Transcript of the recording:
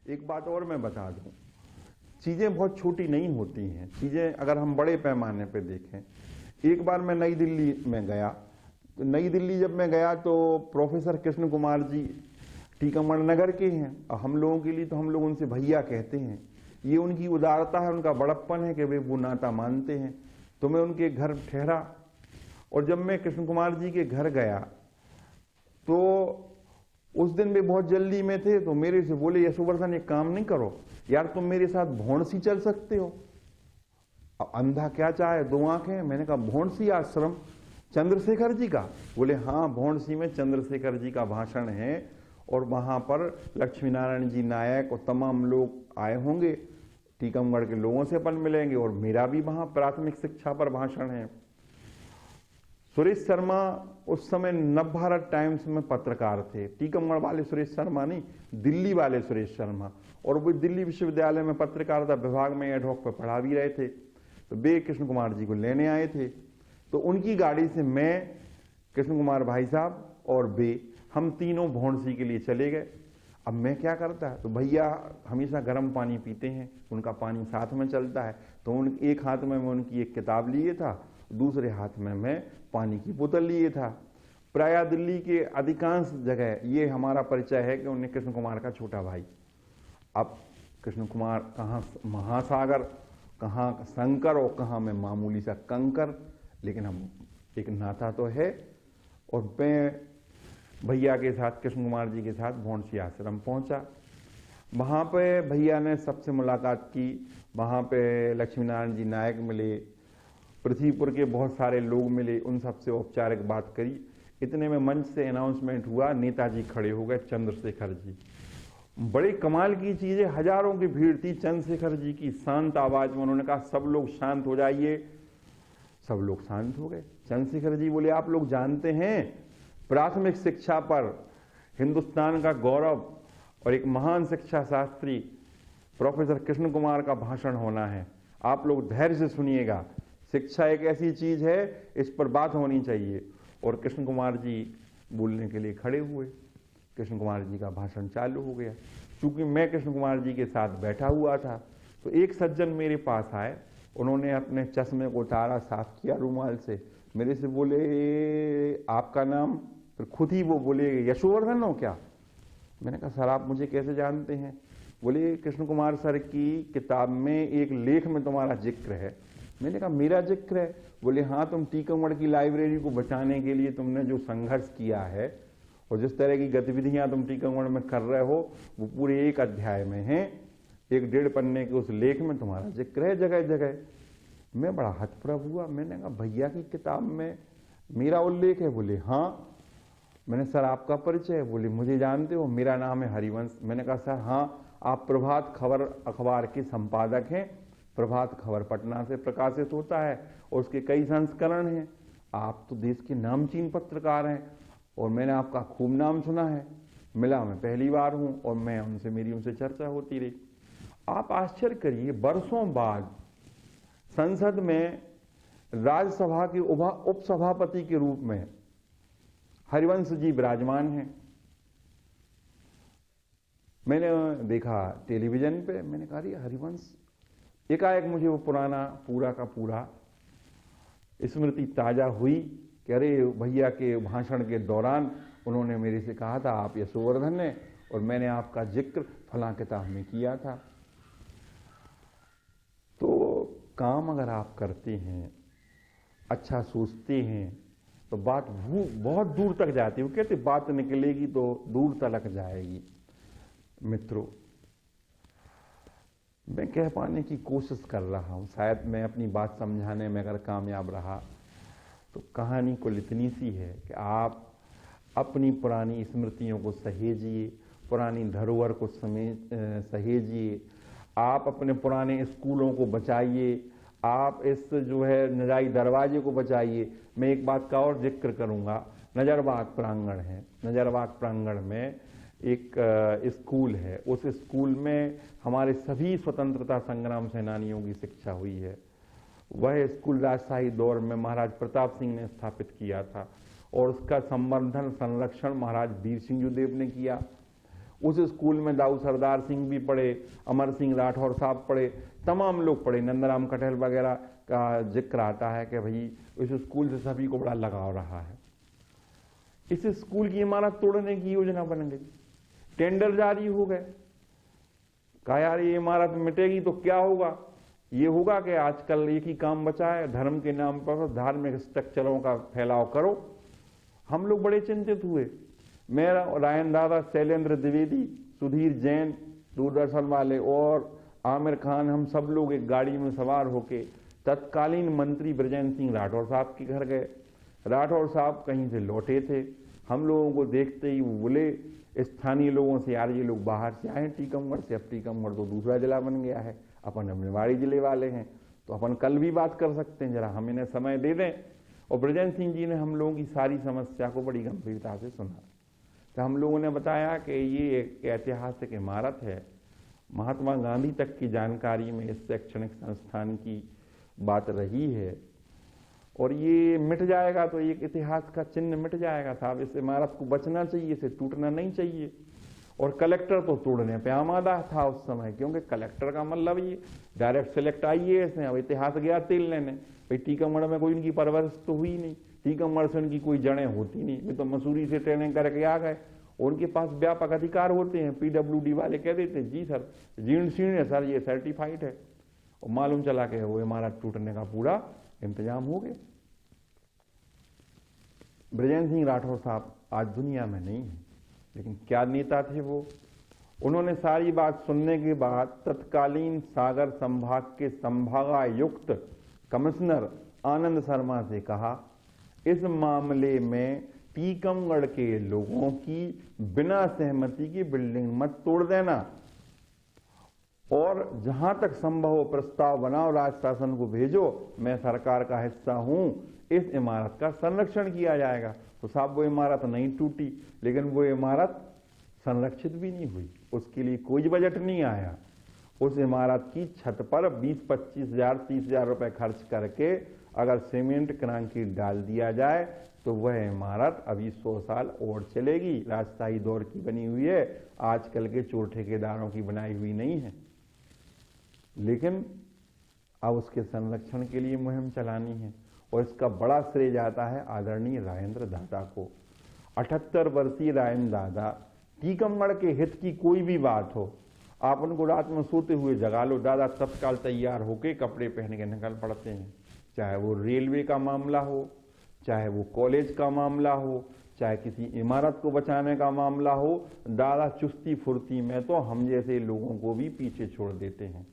एक बात और मैं बता दूं, चीज़ें बहुत छोटी नहीं होती हैं। चीज़ें अगर हम बड़े पैमाने पे देखें, एक बार मैं नई दिल्ली में गया, तो नई दिल्ली जब मैं गया तो प्रोफेसर कृष्ण कुमार जी टीकमगढ़ नगर के हैं, और हम लोगों के लिए तो हम लोग उनसे भैया कहते हैं। ये उनकी उदारता है, उनका बड़प्पन है कि वे वो नाता मानते हैं। तो मैं उनके घर ठहरा, और जब मैं कृष्ण कुमार जी के घर गया तो उस दिन भी बहुत जल्दी में थे, तो मेरे से बोले, यशोवर्धन एक काम नहीं करो यार, तुम मेरे साथ भौंडसी चल सकते हो। अब अंधा क्या चाहे, दो आंखें। मैंने कहा भौंडसी आश्रम चंद्रशेखर जी का? बोले हाँ, भौंडसी में चंद्रशेखर जी का भाषण है, और वहां पर लक्ष्मी नारायण जी नायक और तमाम लोग आए होंगे, टीकमगढ़ के लोगों से अपन मिलेंगे, और मेरा भी वहां प्राथमिक शिक्षा पर भाषण है। सुरेश शर्मा उस समय नवभारत टाइम्स में पत्रकार थे, टीकमगढ़ वाले सुरेश शर्मा नहीं, दिल्ली वाले सुरेश शर्मा, और वो दिल्ली विश्वविद्यालय में पत्रकारिता विभाग में एडहॉक पर पढ़ा भी रहे थे। तो वे कृष्ण कुमार जी को लेने आए थे, तो उनकी गाड़ी से मैं, कृष्ण कुमार भाई साहब और वे, हम तीनों भौंडसी के लिए चले गए। अब मैं क्या करता, तो भैया हमेशा गर्म पानी पीते हैं, उनका पानी साथ में चलता है, तो उन एक हाथ में मैं उनकी एक किताब लिए था, दूसरे हाथ में मैं पानी की बोतल लिए था। प्रायः दिल्ली के अधिकांश जगह ये हमारा परिचय है कि उन्हें कृष्ण कुमार का छोटा भाई। अब कृष्ण कुमार कहाँ महासागर, कहाँ शंकर, और कहाँ मैं मामूली सा कंकर, लेकिन हम एक नाता तो है। और मैं भैया के साथ, कृष्ण कुमार जी के साथ भौंडसी आश्रम पहुंचा। वहां पे भैया ने सबसे मुलाकात की, वहां पे लक्ष्मी नारायण जी नायक मिले, पृथ्वीपुर के बहुत सारे लोग मिले, उन सबसे औपचारिक बात करी। इतने में मंच से अनाउंसमेंट हुआ, नेताजी खड़े हो गए, चंद्रशेखर जी। बड़ी कमाल की चीज है, हजारों की भीड़ थी। चंद्रशेखर जी की शांत आवाज में उन्होंने कहा, सब लोग शांत हो जाइए। सब लोग शांत हो गए। चंद्रशेखर जी बोले, आप लोग जानते हैं प्राथमिक शिक्षा पर हिंदुस्तान का गौरव और एक महान शिक्षा शास्त्री प्रोफेसर कृष्ण कुमार का भाषण होना है, आप लोग धैर्य से सुनिएगा। शिक्षा एक ऐसी चीज है, इस पर बात होनी चाहिए। और कृष्ण कुमार जी बोलने के लिए खड़े हुए। कृष्ण कुमार जी का भाषण चालू हो गया। चूंकि मैं कृष्ण कुमार जी के साथ बैठा हुआ था, तो एक सज्जन मेरे पास आए, उन्होंने अपने चश्मे को उतारा, साफ किया रुमाल से, मेरे से बोले, आपका नाम? फिर खुद ही वो बोले, यशोवर्धन हो क्या? मैंने कहा, सर आप मुझे कैसे जानते हैं? बोले, कृष्ण कुमार सर की किताब में एक लेख में तुम्हारा जिक्र है। मैंने कहा, मेरा जिक्र है? बोले, हाँ, तुम टीकमगढ़ की लाइब्रेरी को बचाने के लिए तुमने जो संघर्ष किया है और जिस तरह की गतिविधियां तुम टीकमगढ़ में कर रहे हो, वो पूरे एक अध्याय में है। 1.5 पन्ने के उस लेख में तुम्हारा जिक्र है जगह जगह। मैं बड़ा हतप्रभ हुआ। मैंने कहा, भैया की किताब में मेरा उल्लेख है? बोले, हाँ। मैंने, सर आपका परिचय है? बोले, मुझे जानते हो, मेरा नाम है हरिवंश। मैंने कहा, सर हाँ, आप प्रभात खबर अखबार के संपादक हैं। प्रभात खबर पटना से प्रकाशित होता है और उसके कई संस्करण हैं। आप तो देश के नामचीन पत्रकार हैं और मैंने आपका खूब नाम सुना है। मिला मैं पहली बार हूं और मेरी उनसे चर्चा होती रही। आप आश्चर्य करिए, बरसों बाद संसद में राज्यसभा के उपसभापति के रूप में हरिवंश जी विराजमान हैं। मैंने देखा टेलीविजन पे, मैंने कहा, अरे हरिवंश। एकाएक मुझे वो पुराना पूरा का पूरा स्मृति ताजा हुई कि अरे भैया के भाषण के दौरान उन्होंने मेरे से कहा था, आप यशोवर्धन हैं और मैंने आपका जिक्र फलां किताब में किया था। तो काम अगर आप करते हैं, अच्छा सोचते हैं, तो बात बहुत दूर तक जाती है। वो कहते बात निकलेगी तो दूर तक जाएगी। मित्रों, मैं कह पाने की कोशिश कर रहा हूं, शायद मैं अपनी बात समझाने में अगर कामयाब रहा तो कहानी कुल इतनी सी है कि आप अपनी पुरानी स्मृतियों को सहेजिए, पुरानी धरोहर को सहेजिए, आप अपने पुराने स्कूलों को बचाइए, आप इस जो है नजाई दरवाजे को बचाइए। मैं एक बात का और जिक्र करूंगा, नजरबाग प्रांगण है, नजरबाग प्रांगण में एक स्कूल है। उस स्कूल में हमारे सभी स्वतंत्रता संग्राम सेनानियों की शिक्षा हुई है। वह स्कूल राजशाही दौर में महाराज प्रताप सिंह ने स्थापित किया था और उसका संवर्धन संरक्षण महाराज वीर सिंह देव ने किया। उस स्कूल में दाऊ सरदार सिंह भी पढ़े, अमर सिंह राठौर साहब पढ़े, तमाम लोग पढ़े, नंदराम कटहल वगैरह का जिक्र आता है कि भाई इस स्कूल से सभी को बड़ा लगाव रहा है। इस स्कूल की इमारत तोड़ने की योजना बन गई, टेंडर जारी हो गए, कहा यार ये इमारत मिटेगी तो क्या होगा, ये होगा कि आजकल एक ही काम बचा है, धर्म के नाम पर धार्मिक स्ट्रक्चरों का फैलाव करो। हम लोग बड़े चिंतित हुए। मेरा रायन दादा, शैलेंद्र द्विवेदी, सुधीर जैन दूरदर्शन वाले और आमिर खान, हम सब लोग एक गाड़ी में सवार होके तत्कालीन मंत्री बृजेंद्र सिंह राठौर साहब के घर गए। राठौर साहब कहीं से लौटे थे, हम लोगों को देखते ही वो बोले स्थानीय लोगों से, यार ये लोग बाहर से आए टीकमगढ़ से, अब टीकमगढ़ तो दूसरा जिला बन गया है, अपन निवाड़ी जिले वाले हैं तो अपन कल भी बात कर सकते हैं, जरा हम इन्हें समय दे दें। और बृजेंद्र सिंह जी ने हम लोगों की सारी समस्या को बड़ी गंभीरता से सुना। तो हम लोगों ने बताया कि ये एक ऐतिहासिक इमारत है, महात्मा गांधी तक की जानकारी में इस शैक्षणिक संस्थान की बात रही है और ये मिट जाएगा तो एक इतिहास का चिन्ह मिट जाएगा साहब। इस इमारत को बचना चाहिए, इसे टूटना नहीं चाहिए। और कलेक्टर तो तोड़ने पे आमादा था उस समय, क्योंकि कलेक्टर का मतलब ये डायरेक्ट सिलेक्ट IAS हैं, अब इतिहास गया तेल लेने। भाई टीकमगढ़ में कोई इनकी परवरिश तो हुई नहीं, टीकमगढ़ से उनकी कोई जड़ें होती नहीं, वे तो मसूरी से ट्रेनिंग करके आ गए, उनके पास व्यापक अधिकार होते हैं। PWD वाले कह देते जी सर जीर्ण शीर्ण है सर, ये सर्टिफाइड है, और मालूम चला के वो इमारत टूटने का पूरा इंतजाम हो गया। बृजेंद्र सिंह राठौर साहब आज दुनिया में नहीं है, लेकिन क्या नेता थे वो। उन्होंने सारी बात सुनने के बाद तत्कालीन सागर संभाग के संभागायुक्त कमिश्नर आनंद शर्मा से कहा, इस मामले में टीकमगढ़ के लोगों की बिना सहमति की बिल्डिंग मत तोड़ देना, और जहां तक संभव हो प्रस्ताव बनाओ, राज्य शासन को भेजो, मैं सरकार का हिस्सा हूं, इस इमारत का संरक्षण किया जाएगा। तो साहब वो इमारत नहीं टूटी, लेकिन वो इमारत संरक्षित भी नहीं हुई, उसके लिए कोई बजट नहीं आया। उस इमारत की छत पर 20-25 हजार 30 हजार रुपए खर्च करके अगर सीमेंट कंक्रीट डाल दिया जाए तो वह इमारत अभी 100 साल और चलेगी। राजशाही दौर की बनी हुई है, आजकल के चोर ठेकेदारों की बनाई हुई नहीं है। लेकिन अब उसके संरक्षण के लिए मुहिम चलानी है, और इसका बड़ा श्रेय जाता है आदरणीय राजेंद्र दादा को। 78 वर्षीय राजेंद्र दादा, टीकमगढ़ के हित की कोई भी बात हो, आप उनको रात में सोते हुए जगा लो, दादा तत्काल तैयार होके कपड़े पहन के निकल पड़ते हैं। चाहे वो रेलवे का मामला हो, चाहे वो कॉलेज का मामला हो, चाहे किसी इमारत को बचाने का मामला हो, दादा चुस्ती फुर्ती में तो हम जैसे लोगों को भी पीछे छोड़ देते हैं।